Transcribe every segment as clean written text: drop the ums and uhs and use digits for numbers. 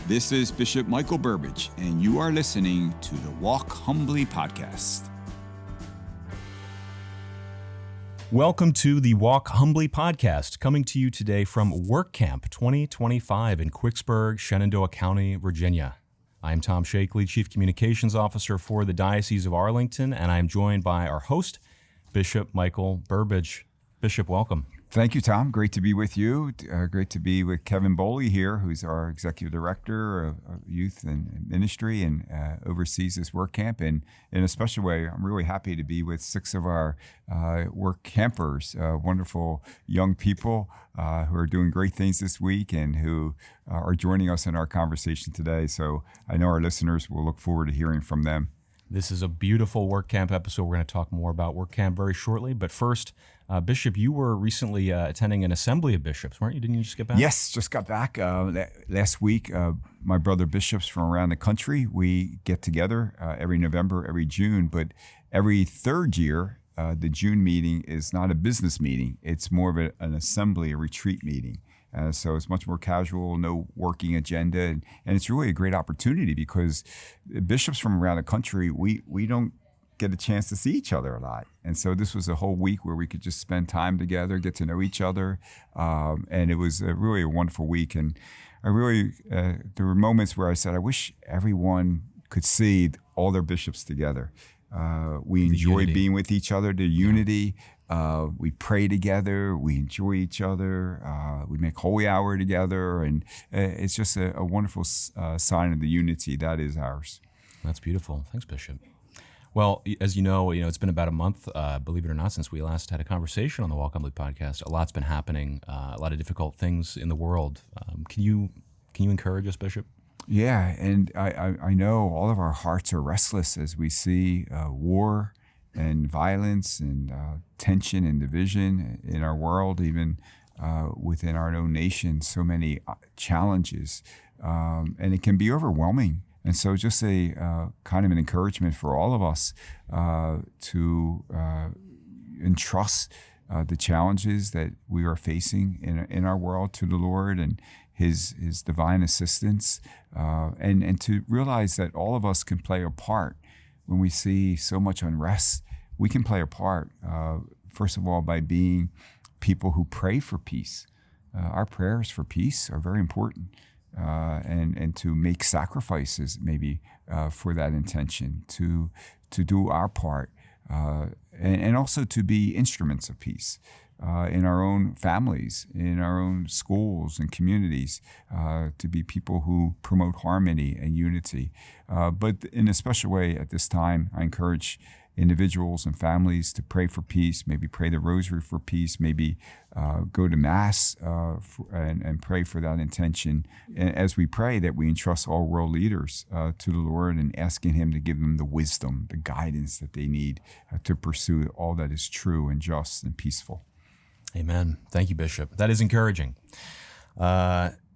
This is Bishop Michael Burbidge, and you are listening to the Walk Humbly podcast. Welcome to the Walk Humbly podcast, coming to you today from WorkCamp 2025 in Quicksburg, Shenandoah County, Virginia. I'm Tom Shakely, Chief Communications Officer for the Diocese of Arlington, and I'm joined by our host, Bishop Michael Burbidge. Bishop, welcome. Thank you, Tom. Great to be with you. Great to be with Kevin Boley here, who's our Executive Director of Youth and Ministry and oversees this work camp. And in a special way, I'm really happy to be with 6 of our work campers, wonderful young people who are doing great things this week and who are joining us in our conversation today. So I know our listeners will look forward to hearing from them. This is a beautiful work camp episode. We're going to talk more about work camp very shortly. But first, Bishop, you were recently attending an assembly of bishops, weren't you? Didn't you just get back? Yes, just got back last week. My brother bishops from around the country, we get together every November, every June. But every third year, the June meeting is not a business meeting. It's more of an assembly, a retreat meeting. So it's much more casual, no working agenda. And it's really a great opportunity because bishops from around the country, we don't get a chance to see each other a lot. And so this was a whole week where we could just spend time together, get to know each other. And it was really a wonderful week. And I really, there were moments where I said, I wish everyone could see all their bishops together. We enjoy being with each other, the unity. We pray together, we enjoy each other, we make holy hour together, and it's just a wonderful sign of the unity that is ours. That's beautiful. Thanks, Bishop. Well, as you know, it's been about a month, believe it or not, since we last had a conversation on the Walk Humbly podcast. A lot's been happening, a lot of difficult things in the world. Can you encourage us, Bishop? Yeah, and I know all of our hearts are restless as we see war and violence and tension and division in our world, even within our own nation, so many challenges. And it can be overwhelming. And so just a kind of an encouragement for all of us to entrust the challenges that we are facing in our world to the Lord and His divine assistance, and to realize that all of us can play a part. When we see so much unrest, we can play a part, first of all, by being people who pray for peace. Our prayers for peace are very important, and to make sacrifices maybe for that intention, to do our part, and also to be instruments of peace in our own families, in our own schools and communities, to be people who promote harmony and unity. But in a special way at this time, I encourage individuals and families to pray for peace, maybe pray the rosary for peace, maybe go to Mass and pray for that intention. And as we pray, that we entrust all world leaders to the Lord and asking Him to give them the wisdom, the guidance that they need to pursue all that is true and just and peaceful. Amen. Thank you, Bishop. That is encouraging.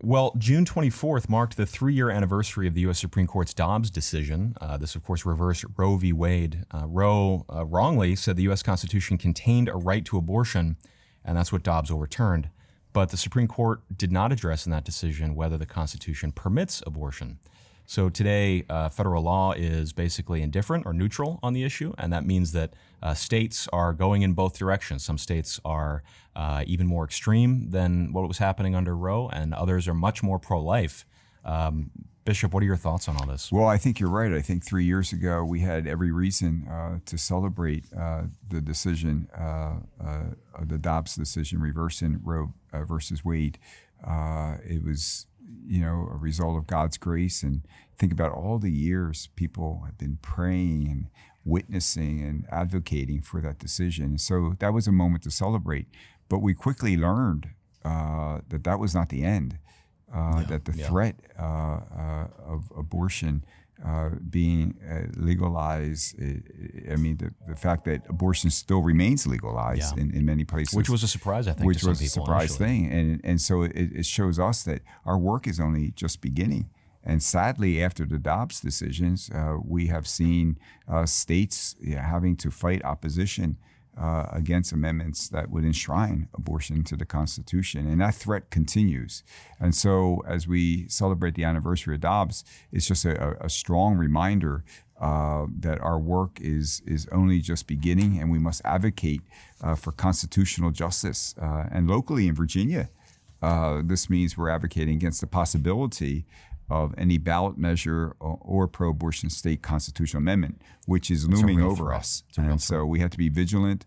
Well, June 24th marked the 3-year anniversary of the U.S. Supreme Court's Dobbs decision. This, of course, reversed Roe v. Wade. Roe wrongly said the U.S. Constitution contained a right to abortion, and that's what Dobbs overturned. But the Supreme Court did not address in that decision whether the Constitution permits abortion. So today, federal law is basically indifferent or neutral on the issue, and that means that states are going in both directions. Some states are even more extreme than what was happening under Roe, and others are much more pro-life. Bishop, what are your thoughts on all this? Well, I think you're right. I think 3 years ago, we had every reason to celebrate the decision, the Dobbs decision, reversing Roe versus Wade. It was a result of God's grace. And think about all the years people have been praying and witnessing and advocating for that decision. And so that was a moment to celebrate. But we quickly learned that was not the end, that the threat of abortion being legalized, the fact that abortion still remains legalized in many places. Which was a surprise, I think, which to some was a people, surprise initially. thing. And so it shows us that our work is only just beginning. And sadly, after the Dobbs decisions, we have seen states having to fight opposition against amendments that would enshrine abortion into the Constitution. And that threat continues. And so as we celebrate the anniversary of Dobbs, it's just a strong reminder that our work is only just beginning, and we must advocate for constitutional justice. And locally in Virginia, this means we're advocating against the possibility of any ballot measure or pro-abortion state constitutional amendment, which is looming over us. And so we have to be vigilant.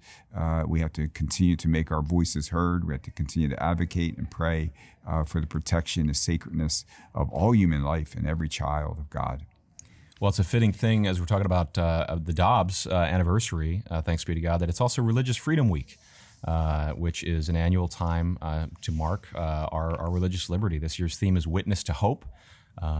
We have to continue to make our voices heard. We have to continue to advocate and pray for the protection and sacredness of all human life and every child of God. Well, it's a fitting thing as we're talking about the Dobbs anniversary, thanks be to God, that it's also Religious Freedom Week, which is an annual time to mark our religious liberty. This year's theme is Witness to Hope.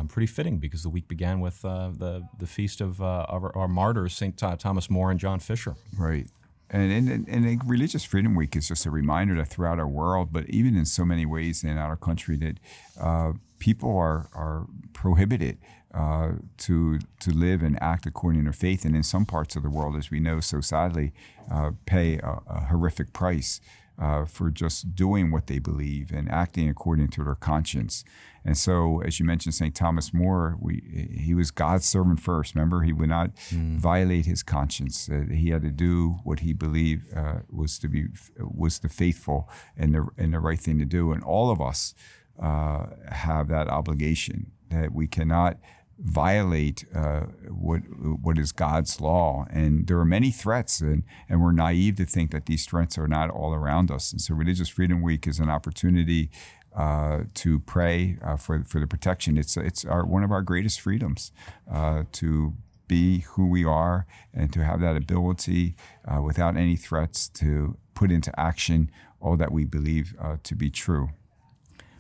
Pretty fitting because the week began with the feast of our martyrs, St. Thomas More and John Fisher. Right. And Religious Freedom Week is just a reminder that throughout our world, but even in so many ways in our country, that people are prohibited to live and act according to their faith, and in some parts of the world, as we know so sadly, pay a horrific price for just doing what they believe and acting according to their conscience. And so, as you mentioned, St. Thomas More, he was God's servant first. Remember, he would not violate his conscience. He had to do what he believed was the faithful and the right thing to do. And all of us have that obligation, that we cannot violate what is God's law. And there are many threats, and we're naive to think that these threats are not all around us. And so Religious Freedom Week is an opportunity to pray for the protection. It's one of our greatest freedoms, to be who we are and to have that ability without any threats to put into action all that we believe to be true.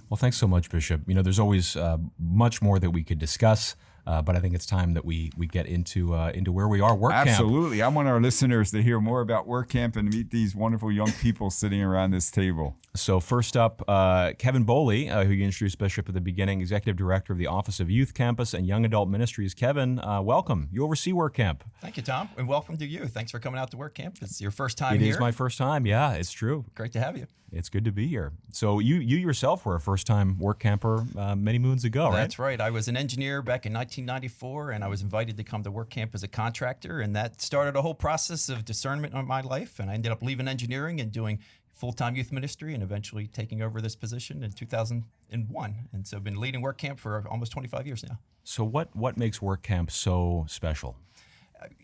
Well, thanks so much, Bishop. You know, there's always much more that we could discuss, but I think it's time that we get into where we are, WorkCamp. Absolutely. I want our listeners to hear more about WorkCamp and meet these wonderful young people sitting around this table. So first up, Kevin Boley, who you introduced, Bishop, at the beginning, Executive Director of the Office of Youth Campus and Young Adult Ministries. Kevin, welcome. You oversee WorkCamp. Thank you, Tom, and welcome to you. Thanks for coming out to WorkCamp. It's your first time here. It is my first time. Yeah, it's true. Great to have you. It's good to be here. So you yourself were a first-time WorkCamper many moons ago, right? That's right. I was an engineer back in 1994, and I was invited to come to WorkCamp as a contractor, and that started a whole process of discernment on my life, and I ended up leaving engineering and doing full-time youth ministry and eventually taking over this position in 2001. And so I've been leading WorkCamp for almost 25 years now. So what makes WorkCamp so special?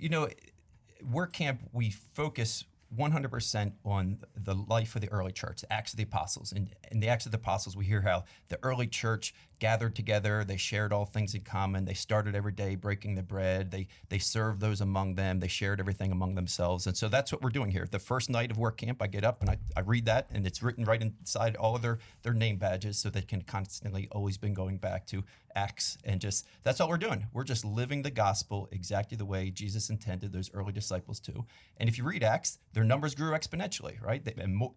WorkCamp, we focus 100% on the life of the early church, the Acts of the Apostles. And in the Acts of the Apostles, we hear how the early church gathered together, they shared all things in common, they started every day breaking the bread, they served those among them, they shared everything among themselves. And so that's what we're doing here. The first night of WorkCamp, I get up and I read that, and it's written right inside all of their name badges, so they can constantly always been going back to Acts, and just that's all we're doing. We're just living the gospel exactly the way Jesus intended those early disciples to. And if you read Acts, their numbers grew exponentially, right?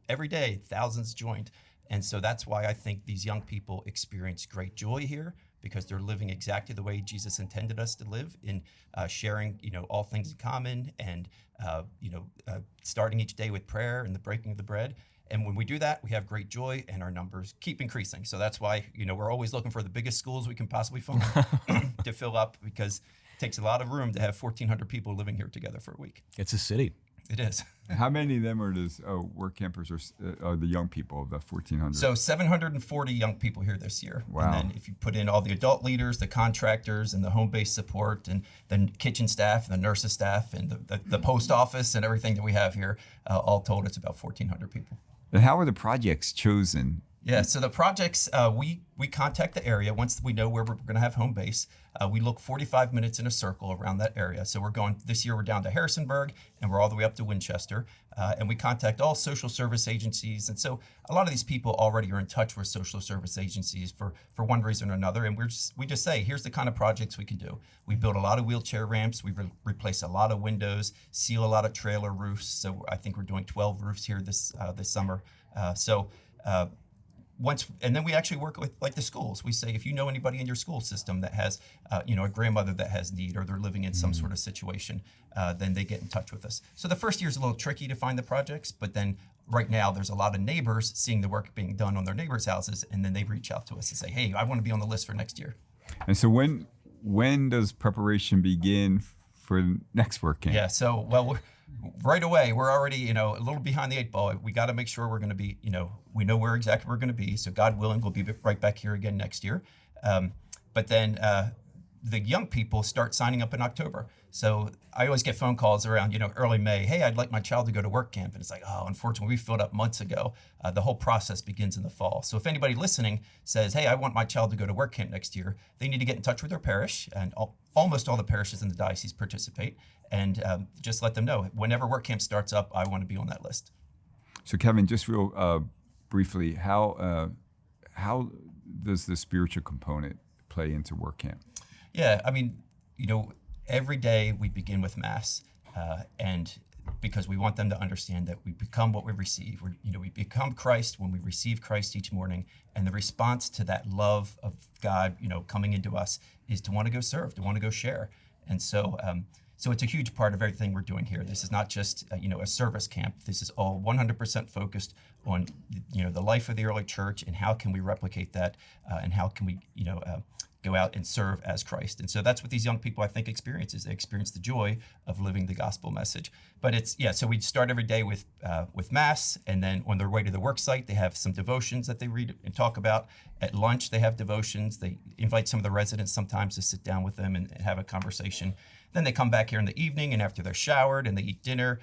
Every day, thousands joined. And so that's why I think these young people experience great joy here, because they're living exactly the way Jesus intended us to live, in sharing, all things in common, and starting each day with prayer and the breaking of the bread. And when we do that, we have great joy, and our numbers keep increasing. So that's why, we're always looking for the biggest schools we can possibly find to fill up, because it takes a lot of room to have 1,400 people living here together for a week. It's a city. It is. How many of them are work campers are the young people of the 1,400? So 740 young people here this year. Wow. And then if you put in all the adult leaders, the contractors, and the home-based support, and then kitchen staff, and the nurses staff, and the post office, and everything that we have here, all told, it's about 1,400 people. And how are the projects chosen? Yeah, so the projects, we contact the area once we know where we're going to have home base. We look 45 minutes in a circle around that area. So this year we're down to Harrisonburg, and we're all the way up to Winchester. And we contact all social service agencies. And so a lot of these people already are in touch with social service agencies for one reason or another. And we just say, here's the kind of projects we can do. We build a lot of wheelchair ramps. We replace a lot of windows, seal a lot of trailer roofs. So I think we're doing 12 roofs here this summer. and then we actually work with like the schools. We say, if you know anybody in your school system that has, a grandmother that has need, or they're living in some sort of situation, then they get in touch with us. So the first year is a little tricky to find the projects, but then right now there's a lot of neighbors seeing the work being done on their neighbors' houses, and then they reach out to us and say, hey, I want to be on the list for next year. And so when does preparation begin for next WorkCamp? Yeah, so, well, right away, we're already, a little behind the 8 ball. We got to make sure we're going to be, we know where exactly we're going to be. So God willing, we'll be right back here again next year. But then the young people start signing up in October. So I always get phone calls around, early May. Hey, I'd like my child to go to WorkCamp. And it's like, oh, unfortunately, we filled up months ago. The whole process begins in the fall. So if anybody listening says, hey, I want my child to go to WorkCamp next year, they need to get in touch with their parish. And almost all the parishes in the diocese participate. And just let them know, whenever WorkCamp starts up, I want to be on that list. So Kevin, just real briefly, how does the spiritual component play into WorkCamp? Yeah, I mean, every day we begin with Mass, and because we want them to understand that we become what we receive. We become Christ when we receive Christ each morning, and the response to that love of God, coming into us, is to want to go serve, to want to go share. And so it's a huge part of everything we're doing here. This is not just a service camp. This is all 100% focused on the life of the early church, and how can we replicate that, and how can we go out and serve as Christ. And so that's what these young people, I think, experience. They experience the joy of living the gospel message. But so we start every day with Mass, and then on their way to the work site, they have some devotions that they read and talk about. At lunch, they have devotions. They invite some of the residents sometimes to sit down with them and have a conversation. Then they come back here in the evening, and after they're showered and they eat dinner,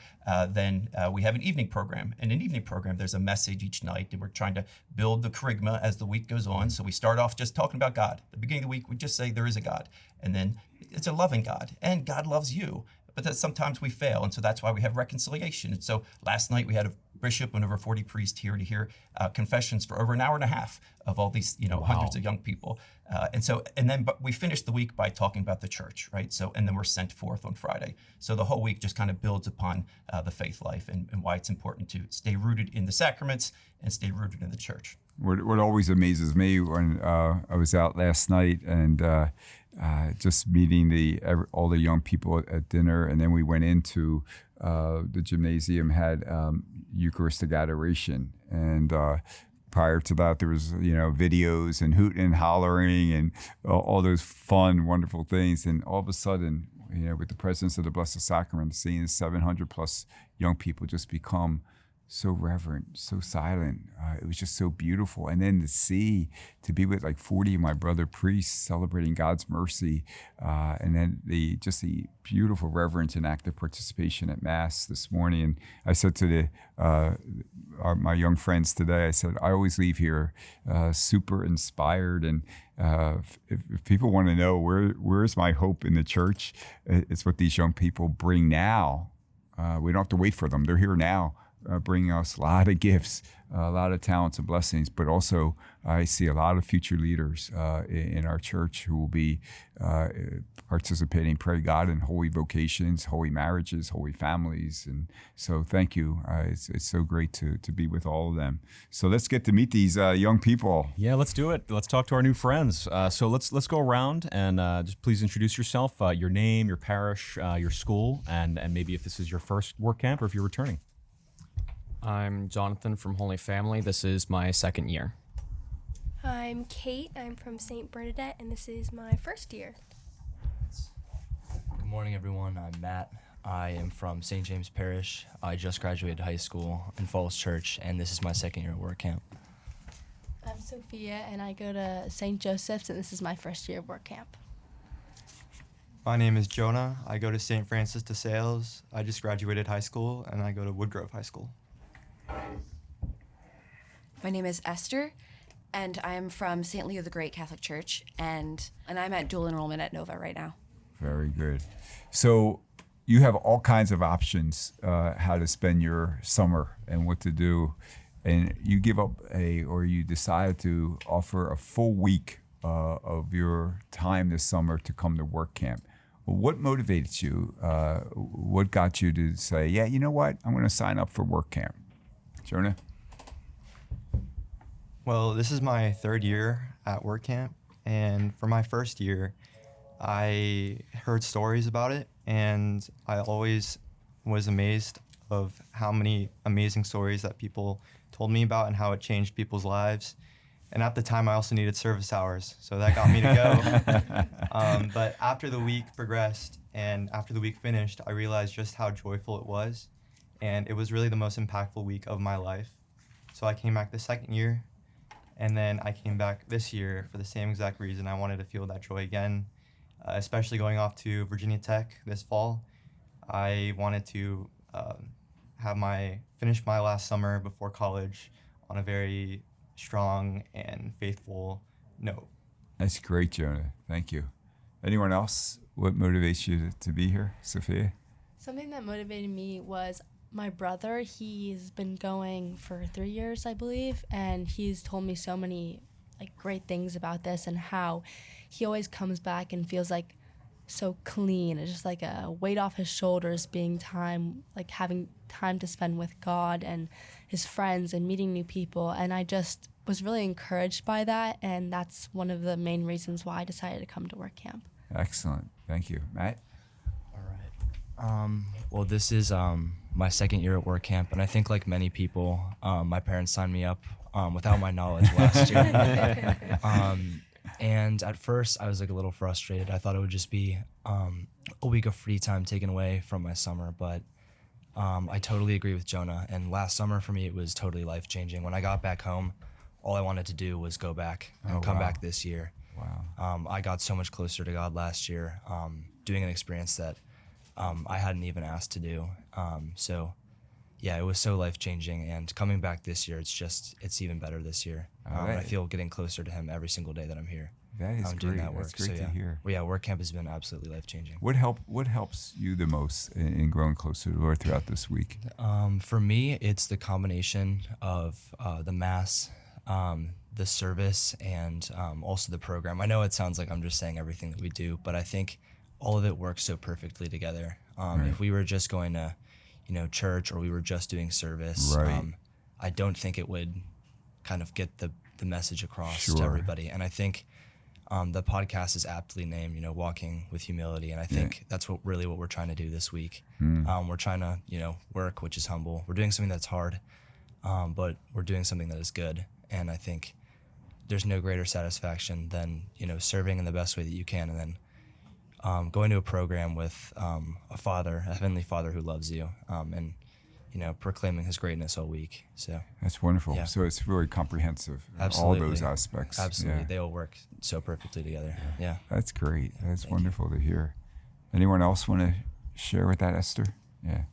then we have an evening program. And an evening program, there's a message each night, and we're trying to build the charisma as the week goes on. So we start off just talking about God. At the beginning of the week, we just say there is a God. And then it's a loving God, and God loves you. But that sometimes we fail, and so that's why we have reconciliation. And so last night we had a bishop and over 40 priests here to hear confessions for over an hour and a half of all these, hundreds of young people. But we finished the week by talking about the church, right? So, and then we're sent forth on Friday. So the whole week just kind of builds upon the faith life and why it's important to stay rooted in the sacraments and stay rooted in the church. What always amazes me when I was out last night and just meeting all the young people at dinner, and then we went into the gymnasium, had Eucharistic adoration, and prior to that there was videos and hooting and hollering and all those fun, wonderful things, and all of a sudden, with the presence of the Blessed Sacrament, seeing 700 plus young people just become so reverent, so silent. It was just so beautiful. And then to be with like 40 of my brother priests celebrating God's mercy, and then the beautiful reverence and active participation at Mass this morning. And I said to my young friends today, I said, I always leave here super inspired. And if people want to know where's my hope in the church, it's what these young people bring now. We don't have to wait for them. They're here now. Bringing us a lot of gifts, a lot of talents and blessings, but also I see a lot of future leaders in our church who will be participating, pray God, in holy vocations, holy marriages, holy families. And so thank you. It's so great to be with all of them. So let's get to meet these young people. Yeah, let's do it. Let's talk to our new friends. So let's go around and just please introduce yourself, your name, your parish, your school, and maybe if this is your first work camp or if you're returning. I'm Jonathan from Holy Family. This is my second year. I'm Kate. I'm from St. Bernadette, and this is my first year. Good morning, everyone. I'm Matt. I am from St. James Parish. I just graduated high school in Falls Church, and this is my second year at WorkCamp. I'm Sofia, and I go to St. Joseph's, and this is my first year of WorkCamp. My name is Jonah. I go to St. Francis de Sales. I just graduated high school, and I go to Woodgrove High School. My name is Esther, and I'm from St. Leo the Great Catholic Church, and I'm at dual enrollment at Nova right now. Very good. So you have all kinds of options how to spend your summer and what to do, and you you decide to offer a full week of your time this summer to come to WorkCamp. What motivates you? What got you to say, yeah, you know what, I'm going to sign up for WorkCamp? Jonah? Well, this is my third year at WorkCamp, and for my first year, I heard stories about it, and I always was amazed of how many amazing stories that people told me about and how it changed people's lives. And at the time, I also needed service hours, so that got me to go. But after the week progressed and after the week finished, I realized just how joyful it was, and it was really the most impactful week of my life. So I came back the second year, and then I came back this year for the same exact reason. I wanted to feel that joy again, especially going off to Virginia Tech this fall. I wanted to finish my last summer before college on a very strong and faithful note. That's great, Jonah. Thank you. Anyone else? What motivates you to be here, Sophia? Something that motivated me was my brother. He's been going for 3 years, I believe, and he's told me so many great things about this and how he always comes back and feels so clean. It's just like a weight off his shoulders, having time to spend with God and his friends and meeting new people. And I just was really encouraged by that, and that's one of the main reasons why I decided to come to WorkCamp. Excellent. Thank you. Matt? All right. Well, this is my second year at WorkCamp, and I think like many people, my parents signed me up without my knowledge last year. And at first, I was a little frustrated. I thought it would just be a week of free time taken away from my summer, but I totally agree with Jonah. And last summer for me, it was totally life-changing. When I got back home, all I wanted to do was go back and come back this year. Wow. I got so much closer to God last year, doing an experience that I hadn't even asked to do. So yeah, it was so life-changing, and coming back this year, it's even better this year. I feel getting closer to him every single day that I'm here. That is doing great. that work. That's great to hear. Well, yeah, WorkCamp has been absolutely life-changing. What helps you the most in growing closer to the Lord throughout this week? For me, it's the combination of the Mass, the service, and also the program. I know it sounds like I'm just saying everything that we do, but I think all of it works so perfectly together. Right. If we were just going to, church, or we were just doing service, Right. I don't think it would kind of get the message across Sure. to everybody. And I think the podcast is aptly named, Walking with Humility, and I think that's what we're trying to do this week. We're trying to, work, which is humble. We're doing something that's hard, but we're doing something that is good. And I think there's no greater satisfaction than, serving in the best way that you can, and then going to a program with a Heavenly Father who loves you, and proclaiming His greatness all week. So That's wonderful. Yeah. So it's really comprehensive. Absolutely. All those aspects. Absolutely, Yeah. they all work so perfectly together. Yeah. That's great. That's Thank wonderful to hear. Anyone else want to share with that, Esther? Yeah.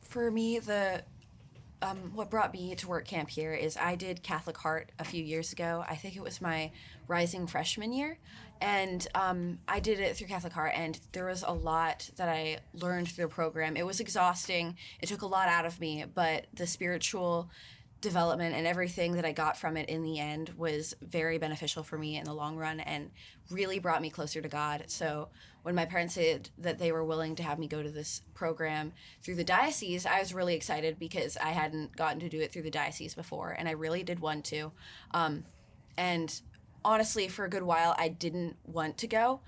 For me, what brought me to WorkCamp here is I did Catholic Heart a few years ago. I think it was my rising freshman year. And I did it through Catholic Heart, and there was a lot that I learned through the program. It was exhausting. It took a lot out of me, but the spiritual development and everything that I got from it in the end was very beneficial for me in the long run and really brought me closer to God. So when my parents said that they were willing to have me go to this program through the diocese, I was really excited because I hadn't gotten to do it through the diocese before, and I really did want to. And honestly, for a good while, I didn't want to go.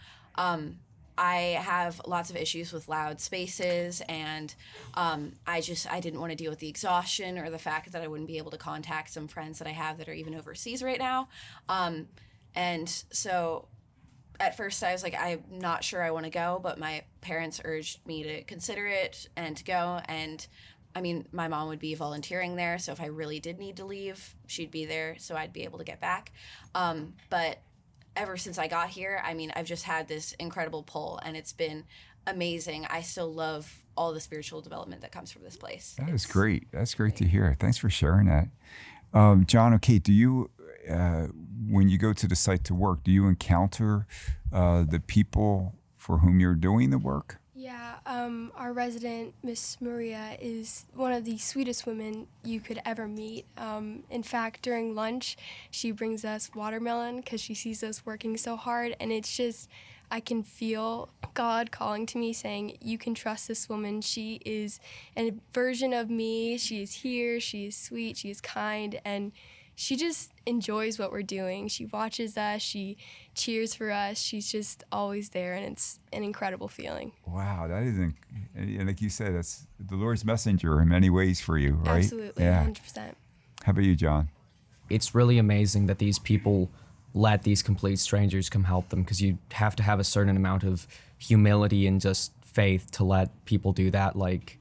I have lots of issues with loud spaces, and I didn't want to deal with the exhaustion or the fact that I wouldn't be able to contact some friends that I have that are even overseas right now. And so at first I was like, I'm not sure I want to go, but my parents urged me to consider it and to go. And I mean, my mom would be volunteering there, so if I really did need to leave, she'd be there, so I'd be able to get back. But ever since I got here, I mean, I've just had this incredible pull, and it's been amazing. I still love all the spiritual development that comes from this place. That is great. That's great to hear. Thanks for sharing that. John or Kate, do you, when you go to the site to work, do you encounter the people for whom you're doing the work? Yeah, our resident, Miss Maria, is one of the sweetest women you could ever meet. In fact, during lunch, she brings us watermelon because she sees us working so hard, and it's just, I can feel God calling to me saying, you can trust this woman. She is a version of me. She is here. She is sweet. She is kind, and she just enjoys what we're doing. She watches us, she cheers for us. She's just always there, and it's an incredible feeling. Wow, that isn't, and like you said, that's the Lord's messenger in many ways for you, right? Absolutely, Yeah. 100%. How about you, John? It's really amazing that these people let these complete strangers come help them, because you have to have a certain amount of humility and just faith to let people do that. Like,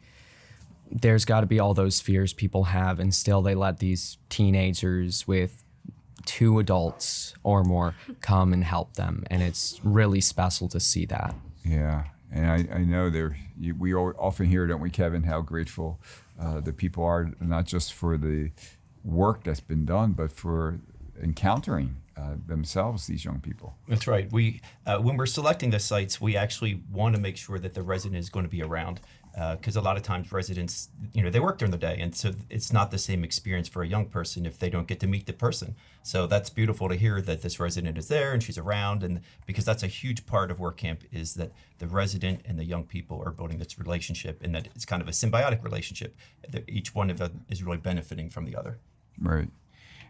there's got to be all those fears people have, and still they let these teenagers with 2 adults or more come and help them, and it's really special to see that. Yeah, and I know we often hear, don't we, Kevin, how grateful the people are, not just for the work that's been done, but for encountering themselves, these young people. That's right. We when we're selecting the sites, we actually want to make sure that the resident is going to be around, because a lot of times residents, they work during the day, and so it's not the same experience for a young person if they don't get to meet the person. So that's beautiful to hear that this resident is there and she's around, and because that's a huge part of WorkCamp, is that the resident and the young people are building this relationship, and that it's kind of a symbiotic relationship. That each one of them is really benefiting from the other. Right.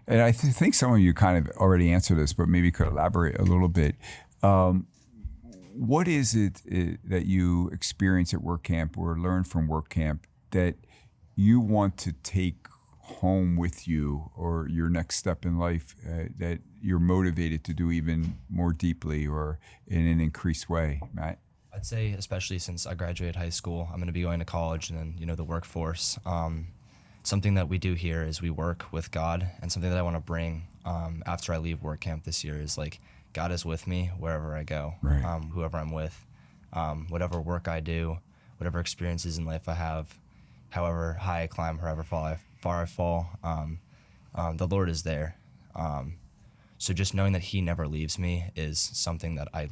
And I think some of you kind of already answered this, but maybe could elaborate a little bit. What is it that you experience at WorkCamp or learn from WorkCamp that you want to take home with you, or your next step in life that you're motivated to do even more deeply or in an increased way, Matt? I'd say, especially since I graduated high school, I'm going to be going to college and then, the workforce. Something that we do here is we work with God, and something that I want to bring after I leave WorkCamp this year is like, God is with me wherever I go, right. Whoever I'm with, whatever work I do, whatever experiences in life I have, however high I climb, however far I fall, the Lord is there. So just knowing that He never leaves me is something that I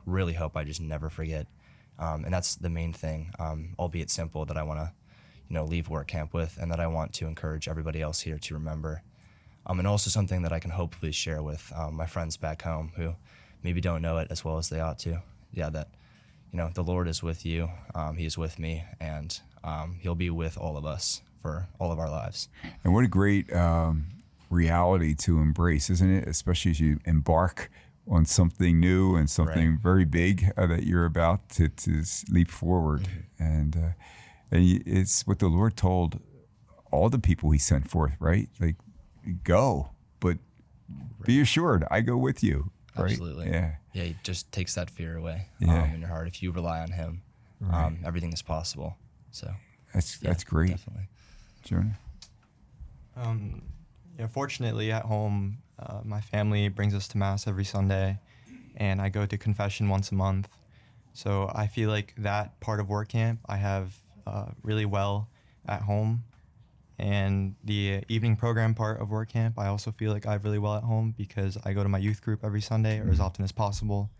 really hope I just never forget, and that's the main thing, albeit simple, that I want to leave WorkCamp with, and that I want to encourage everybody else here to remember. And also something that I can hopefully share with my friends back home who maybe don't know it as well as they ought to. Yeah, that, the Lord is with you, He is with me, and He'll be with all of us for all of our lives. And what a great reality to embrace, isn't it? Especially as you embark on something new and something Right. very big that you're about to leap forward. Mm-hmm. And it's what the Lord told all the people He sent forth, right? Like, go, but be assured, I go with you. Right? Absolutely. Yeah. Yeah, He just takes that fear away Yeah. in your heart. If you rely on Him, Right. everything is possible. So That's great. Definitely. Jonah? Fortunately, at home, my family brings us to Mass every Sunday, and I go to confession once a month. So I feel like that part of WorkCamp I have really well at home. And the evening program part of WorkCamp, I also feel like I have really well at home, because I go to my youth group every Sunday, or as often as possible.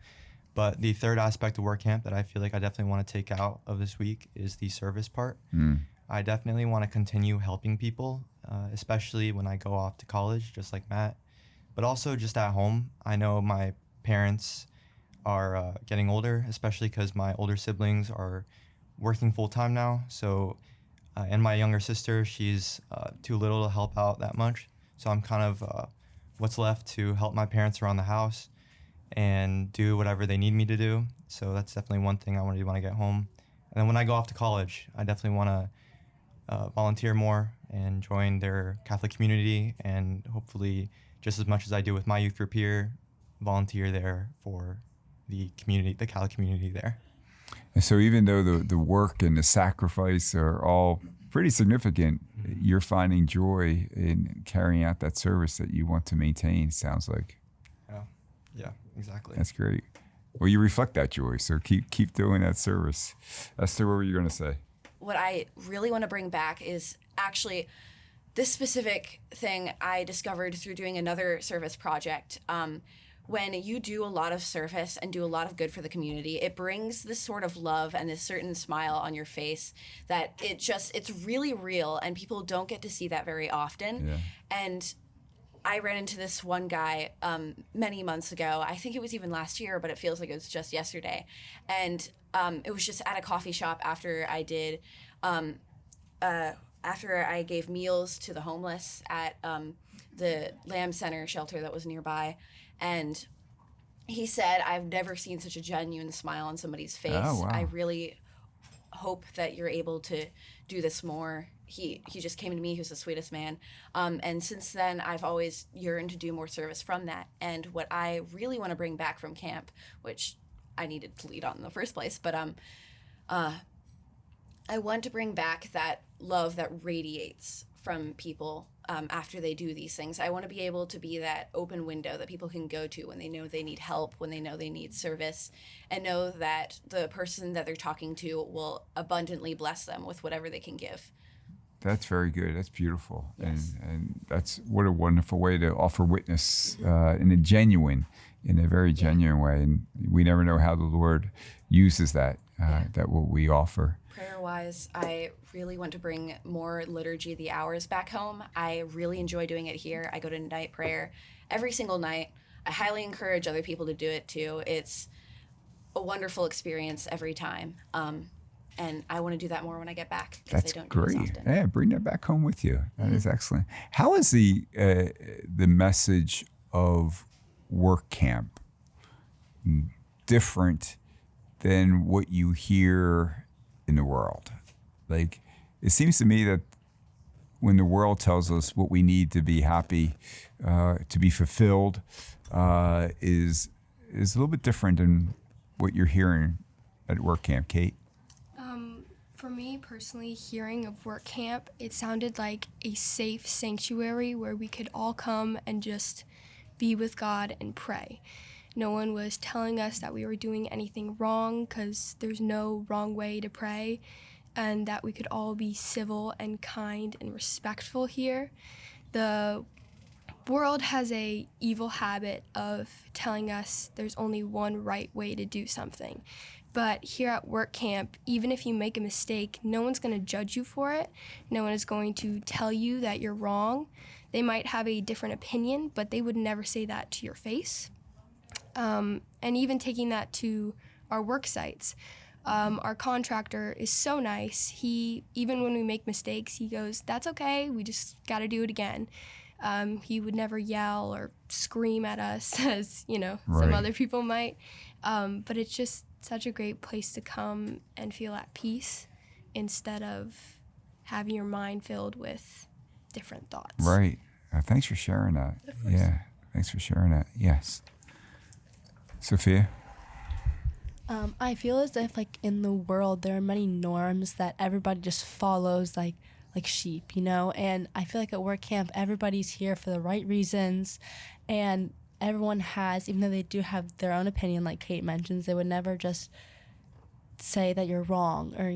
But the third aspect of WorkCamp that I feel like I definitely want to take out of this week is the service part. I definitely want to continue helping people, especially when I go off to college, just like Matt, but also just at home. I know my parents are getting older, especially because my older siblings are working full-time now. So, and my younger sister, she's too little to help out that much. So I'm kind of what's left to help my parents around the house and do whatever they need me to do. So that's definitely one thing I want to do when I get home. And then when I go off to college, I definitely want to volunteer more and join their Catholic community, and hopefully, just as much as I do with my youth group here, volunteer there for the community, the Catholic community there. And so even though the work and the sacrifice are all pretty significant, you're finding joy in carrying out that service that you want to maintain, sounds like. Yeah, exactly. That's great. Well, you reflect that joy, so keep doing that service. Esther, what were you going to say? What I really want to bring back is actually this specific thing I discovered through doing another service project. When you do a lot of service and do a lot of good for the community, it brings this sort of love and this certain smile on your face that it's really real, and people don't get to see that very often. Yeah. And I ran into this one guy many months ago. I think it was even last year, but it feels like it was just yesterday. And it was just at a coffee shop after I did after I gave meals to the homeless at the Lamb Center shelter that was nearby, and he said, "I've never seen such a genuine smile on somebody's face. Oh, wow. I really hope that you're able to do this more." He just came to me. He was the sweetest man. And since then, I've always yearned to do more service from that. And what I really want to bring back from camp, which I needed to lead on in the first place, but I want to bring back that love that radiates from people after they do these things. I want to be able to be that open window that people can go to when they know they need help, when they know they need service, and know that the person that they're talking to will abundantly bless them with whatever they can give. That's very good. That's beautiful. Yes. And that's what a wonderful way to offer witness in a very genuine way. And we never know how the Lord uses that, that what we offer. Prayer-wise, I really want to bring more liturgy of the hours back home. I really enjoy doing it here. I go to night prayer every single night. I highly encourage other people to do it too. It's a wonderful experience every time. And I want to do that more when I get back. That's I don't great. Do it as often. Yeah, bring that back home with you. That is excellent. How is the message of WorkCamp different than what you hear in the world? Like, it seems to me that when the world tells us what we need to be happy, to be fulfilled, is a little bit different than what you're hearing at WorkCamp. Kate? For me personally, hearing of WorkCamp, it sounded like a safe sanctuary where we could all come and just be with God and pray. No one was telling us that we were doing anything wrong, because there's no wrong way to pray, and that we could all be civil and kind and respectful here. The world has a evil habit of telling us there's only one right way to do something. But here at WorkCamp, even if you make a mistake, no one's going to judge you for it. No one is going to tell you that you're wrong. They might have a different opinion, but they would never say that to your face. And even taking that to our work sites, our contractor is so nice. Even when we make mistakes, he goes, "That's okay, we just got to do it again." He would never yell or scream at us as, some other people might. But it's just such a great place to come and feel at peace instead of having your mind filled with different thoughts. Right. Thanks for sharing that. Yeah. Thanks for sharing that. Yes. Sophia? I feel as if, like, in the world, there are many norms that everybody just follows like sheep, and I feel like at WorkCamp, everybody's here for the right reasons, and everyone has, even though they do have their own opinion, like Kate mentions, they would never just say that you're wrong or,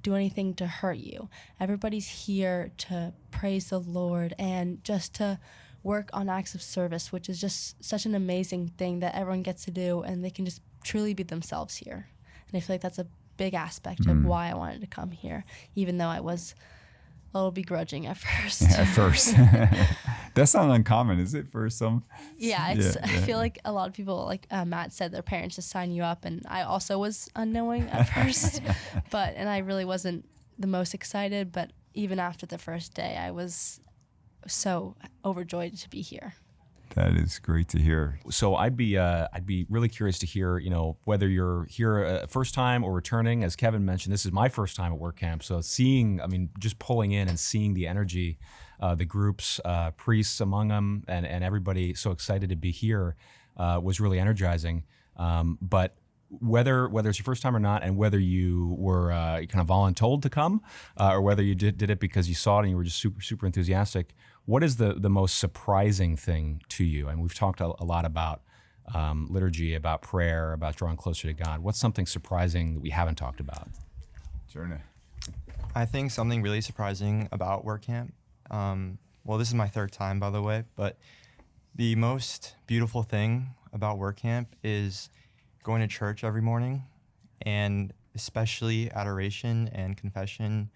do anything to hurt you. Everybody's here to praise the Lord and just to work on acts of service, which is just such an amazing thing that everyone gets to do, and they can just truly be themselves here. And I feel like that's a big aspect of why I wanted to come here, even though I was a little begrudging at first. Yeah, at first. That's not uncommon, is it, for some? Yeah, I feel like a lot of people, like Matt said, their parents just sign you up, and I also was unknowing at first, and I really wasn't the most excited, but even after the first day, I was so overjoyed to be here. That is great to hear. So I'd be really curious to hear, whether you're here first time or returning. As Kevin mentioned, this is my first time at WorkCamp. So just pulling in and seeing the energy, the groups, priests among them, and everybody so excited to be here was really energizing. But whether it's your first time or not, and whether you were kind of voluntold to come, or whether you did it because you saw it and you were just super, super enthusiastic, what is the most surprising thing to you? And we've talked a lot about liturgy, about prayer, about drawing closer to God. What's something surprising that we haven't talked about? Jonah? I think something really surprising about WorkCamp, well, this is my third time, by the way, but the most beautiful thing about WorkCamp is going to church every morning, and especially adoration and confession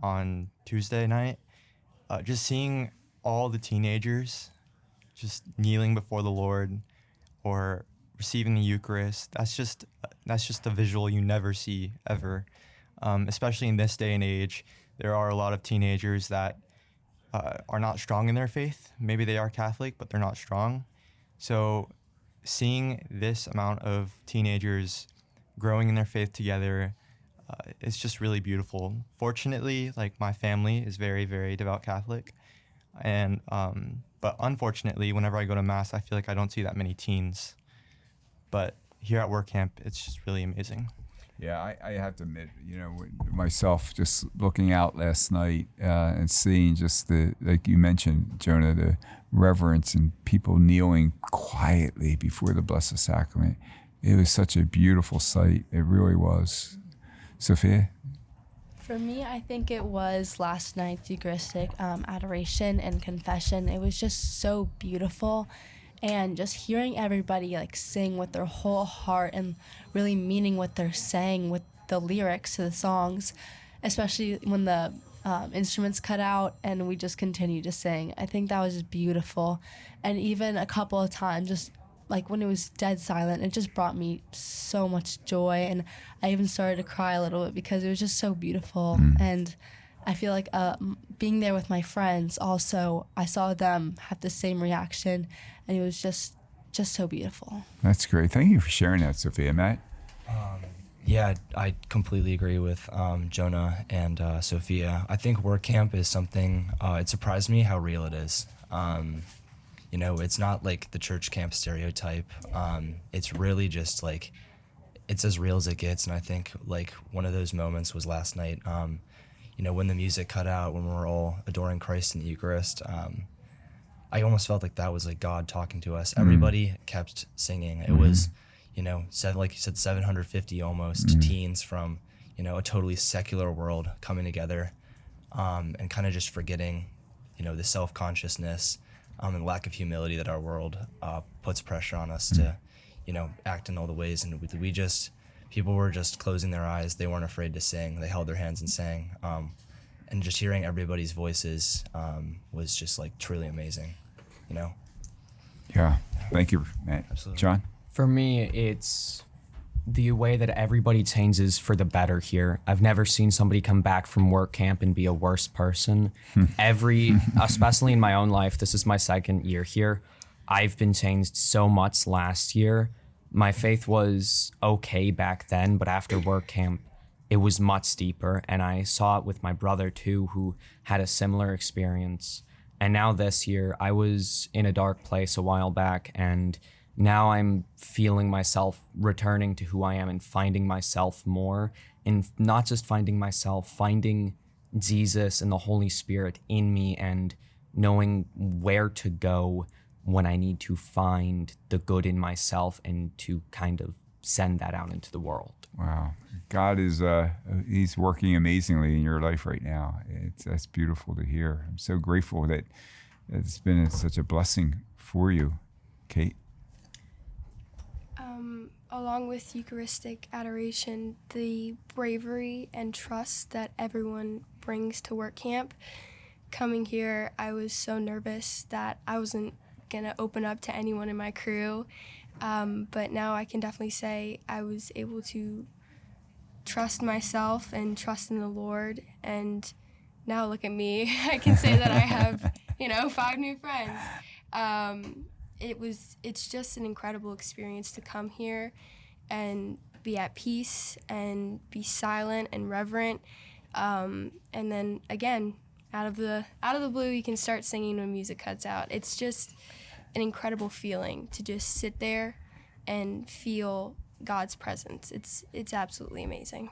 on Tuesday night. Just seeing all the teenagers just kneeling before the Lord or receiving the Eucharist, that's just a visual you never see ever, especially in this day and age there are a lot of teenagers that are not strong in their faith. Maybe they are Catholic, but they're not strong. So seeing this amount of teenagers growing in their faith together, it's just really beautiful. Fortunately, like my family is very, very devout Catholic. And but unfortunately, whenever I go to Mass, I feel like I don't see that many teens. But here at WorkCamp, it's just really amazing. Yeah, I have to admit, myself just looking out last night and seeing just like you mentioned, Jonah, the reverence and people kneeling quietly before the Blessed Sacrament. It was such a beautiful sight. It really was. Sophia? For me, I think it was last night's Eucharistic adoration and confession. It was just so beautiful. And just hearing everybody like sing with their whole heart and really meaning what they're saying with the lyrics to the songs, especially when the instruments cut out and we just continue to sing. I think that was just beautiful. And even a couple of times, just like when it was dead silent, it just brought me so much joy. And I even started to cry a little bit because it was just so beautiful. And I feel like being there with my friends also, I saw them have the same reaction, and it was just so beautiful. That's great. Thank you for sharing that, Sophia. Matt? Yeah, I completely agree with Jonah and Sofia. I think WorkCamp is something, it surprised me how real it is. It's not like the church camp stereotype. It's really just like, it's as real as it gets. And I think like one of those moments was last night, when the music cut out, when we were all adoring Christ in the Eucharist. I almost felt like that was like God talking to us. Everybody kept singing. It was, like you said, 750 almost teens from, a totally secular world coming together and kind of just forgetting, the self-consciousness and lack of humility that our world puts pressure on us to, act in all the ways. And people were just closing their eyes. They weren't afraid to sing. They held their hands and sang. And just hearing everybody's voices was just like truly amazing, Yeah. Thank you, Matt. Absolutely. John? For me, it's the way that everybody changes for the better here. I've never seen somebody come back from work camp and be a worse person. Especially in my own life, this is my second year here. I've been changed so much last year. My faith was okay back then, but after work camp, it was much deeper. And I saw it with my brother too, who had a similar experience. And now this year, I was in a dark place a while back, and now I'm feeling myself returning to who I am and finding myself more, and not just finding myself, finding Jesus and the Holy Spirit in me and knowing where to go when I need to find the good in myself and to kind of send that out into the world. Wow. God is, he's working amazingly in your life right now. That's beautiful to hear. I'm so grateful that it's been such a blessing for you. Kate? Along with Eucharistic adoration, the bravery and trust that everyone brings to work camp. Coming here, I was so nervous that I wasn't going to open up to anyone in my crew. But now I can definitely say I was able to trust myself and trust in the Lord. And now look at me. I can say that I have, 5 new friends. It's just an incredible experience to come here and be at peace and be silent and reverent. And then again, out of the blue, you can start singing when music cuts out. It's just an incredible feeling to just sit there and feel God's presence. It's absolutely amazing.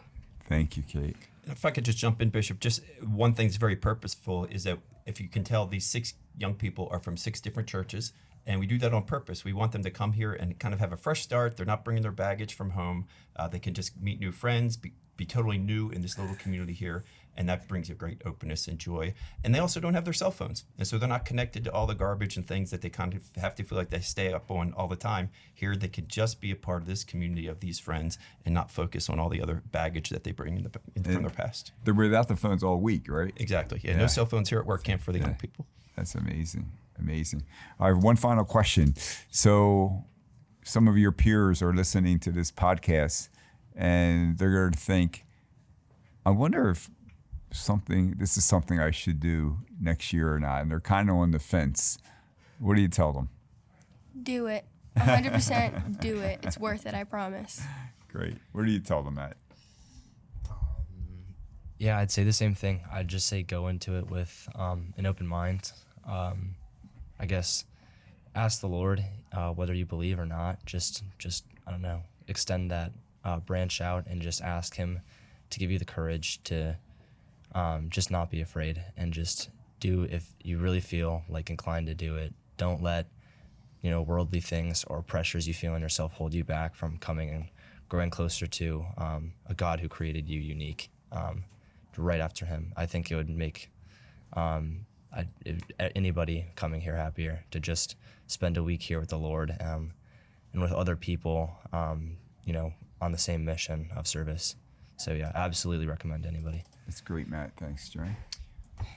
Thank you, Kate. If I could just jump in, Bishop, just one thing that's very purposeful is that if you can tell, these 6 young people are from 6 different churches, and we do that on purpose. We want them to come here and kind of have a fresh start. They're not bringing their baggage from home. They can just meet new friends, be totally new in this little community here, and that brings a great openness and joy. And they also don't have their cell phones, and so they're not connected to all the garbage and things that they kind of have to feel like they stay up on all the time. Here, they can just be a part of this community of these friends and not focus on all the other baggage that they bring from their past. They're without the phones all week, right? Exactly. Yeah, no cell phones here at WorkCamp for the young people. That's amazing. Amazing. I have one final question. So some of your peers are listening to this podcast and they're going to think, I wonder if this is something I should do next year or not, and they're kind of on the fence, what do you tell them? Do it. 100% do it. It's worth it, I promise. Great. What do you tell them, Matt? Yeah, I'd say the same thing. I'd just say go into it with an open mind. I guess ask the Lord whether you believe or not. Just I don't know, extend that branch out and just ask Him to give you the courage to just not be afraid and just do if you really feel like inclined to do it. Don't let worldly things or pressures you feel in yourself hold you back from coming and growing closer to a God who created you unique. Right after Him, I think it would make anybody coming here happier to just spend a week here with the Lord and with other people, on the same mission of service. So yeah, absolutely recommend anybody. That's great, Matt. Thanks, Johnny.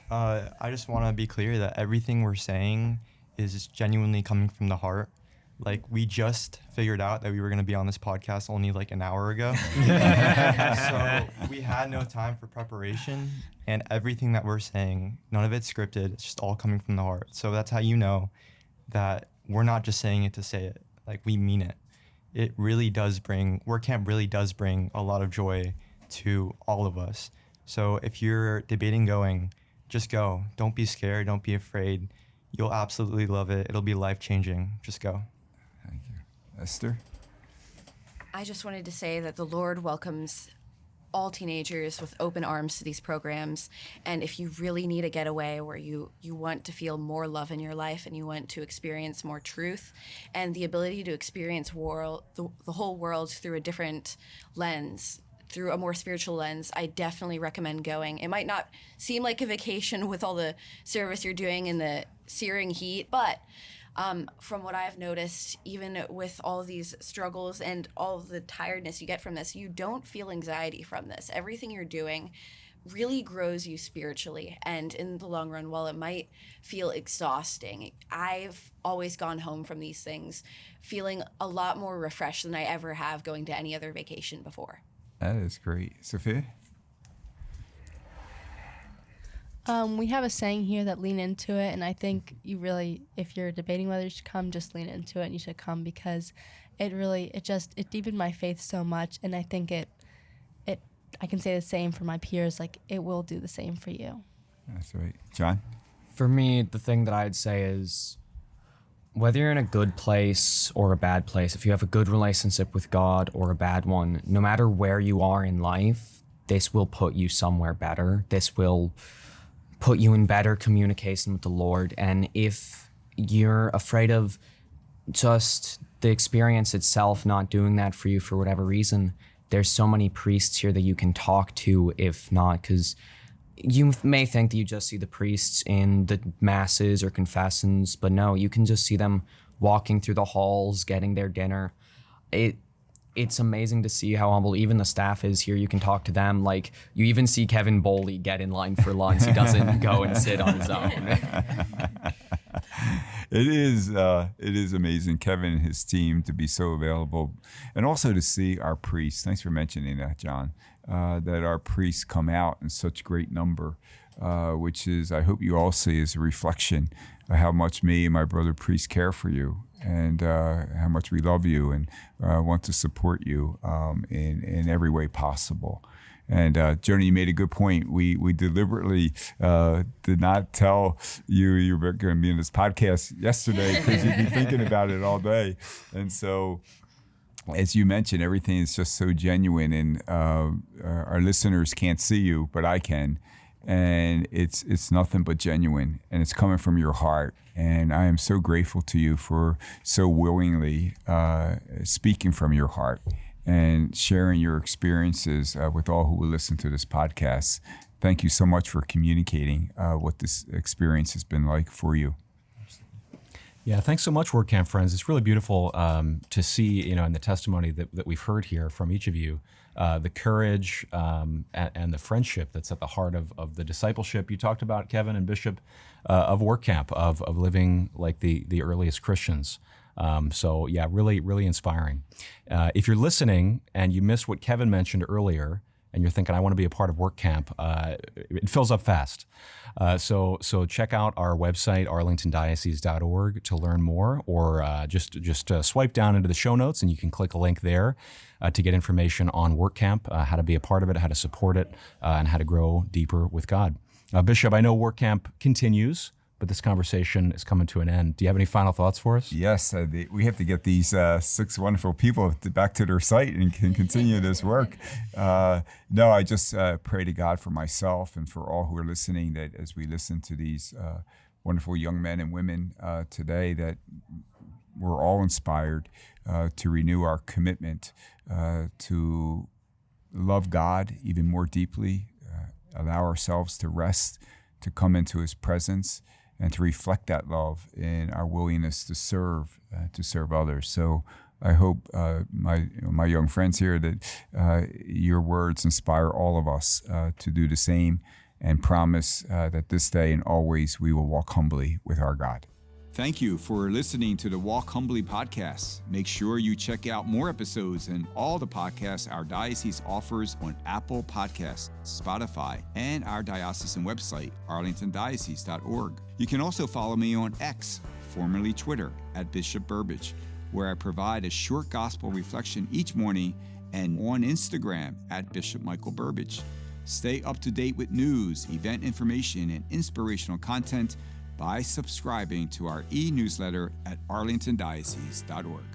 I just want to be clear that everything we're saying is genuinely coming from the heart. Like, we just figured out that we were going to be on this podcast only like an hour ago. So we had no time for preparation, and everything that we're saying, none of it's scripted. It's just all coming from the heart. So that's how you know that we're not just saying it to say it. Like, we mean it. It really does WorkCamp really does bring a lot of joy to all of us. So if you're debating going, just go. Don't be scared. Don't be afraid. You'll absolutely love it. It'll be life-changing. Just go. Thank you. Esther? I just wanted to say that the Lord welcomes all teenagers with open arms to these programs. And if you really need a getaway where you want to feel more love in your life and you want to experience more truth and the ability to experience the whole world through a different lens, through a more spiritual lens, I definitely recommend going. It might not seem like a vacation with all the service you're doing in the searing heat, but from what I've noticed, even with all of these struggles and all of the tiredness you get from this, you don't feel anxiety from this. Everything you're doing really grows you spiritually. And in the long run, while it might feel exhausting, I've always gone home from these things feeling a lot more refreshed than I ever have going to any other vacation before. That is great. Sophia? We have a saying here that lean into it, and I think you really, if you're debating whether you should come, just lean into it and you should come, because it deepened my faith so much, and I think I can say the same for my peers, like it will do the same for you. That's right. John? For me, the thing that I'd say is, whether you're in a good place or a bad place, if you have a good relationship with God or a bad one, no matter where you are in life, this will put you somewhere better. This will put you in better communication with the Lord. And if you're afraid of just the experience itself not doing that for you for whatever reason, there's so many priests here that you can talk to if not, because you may think that you just see the priests in the masses or confessions, but no, you can just see them walking through the halls, getting their dinner. It's amazing to see how humble even the staff is here. You can talk to them. Like, you even see Kevin Boley get in line for lunch. He doesn't go and sit on his own. It is amazing, Kevin and his team, to be so available, and also to see our priests. Thanks for mentioning that, John. That our priests come out in such great number, which is, I hope you all see, is a reflection of how much me and my brother priests care for you, and how much we love you and want to support you in every way possible. And Jonah, you made a good point. We deliberately did not tell you were going to be in this podcast yesterday because you'd be thinking about it all day. And so, as you mentioned, everything is just so genuine, and our listeners can't see you, but I can. And it's nothing but genuine, and it's coming from your heart. And I am so grateful to you for so willingly speaking from your heart and sharing your experiences with all who will listen to this podcast. Thank you so much for communicating what this experience has been like for you. Yeah, thanks so much, WorkCamp friends. It's really beautiful to see, in the testimony that we've heard here from each of you, the courage and the friendship that's at the heart of the discipleship you talked about, Kevin and Bishop, of WorkCamp, of living like the earliest Christians. So yeah, really, really inspiring. If you're listening and you missed what Kevin mentioned earlier, and you're thinking, I want to be a part of WorkCamp, it fills up fast. So check out our website, arlingtondiocese.org, to learn more, or just swipe down into the show notes and you can click a link there to get information on WorkCamp, how to be a part of it, how to support it, and how to grow deeper with God. Bishop, I know WorkCamp continues, but this conversation is coming to an end. Do you have any final thoughts for us? Yes, we have to get these 6 wonderful people back to their site and can continue this work. No, I just pray to God for myself and for all who are listening, that as we listen to these wonderful young men and women today, that we're all inspired to renew our commitment to love God even more deeply, allow ourselves to rest, to come into His presence, and to reflect that love in our willingness to serve others. So I hope my young friends here, that your words inspire all of us to do the same, and promise that this day and always we will walk humbly with our God. Thank you for listening to the Walk Humbly podcast. Make sure you check out more episodes and all the podcasts our diocese offers on Apple Podcasts, Spotify, and our diocesan website, arlingtondiocese.org. You can also follow me on X, formerly Twitter, at Bishop Burbidge, where I provide a short gospel reflection each morning, and on Instagram at Bishop Michael Burbidge. Stay up to date with news, event information, and inspirational content by subscribing to our e-newsletter at arlingtondiocese.org.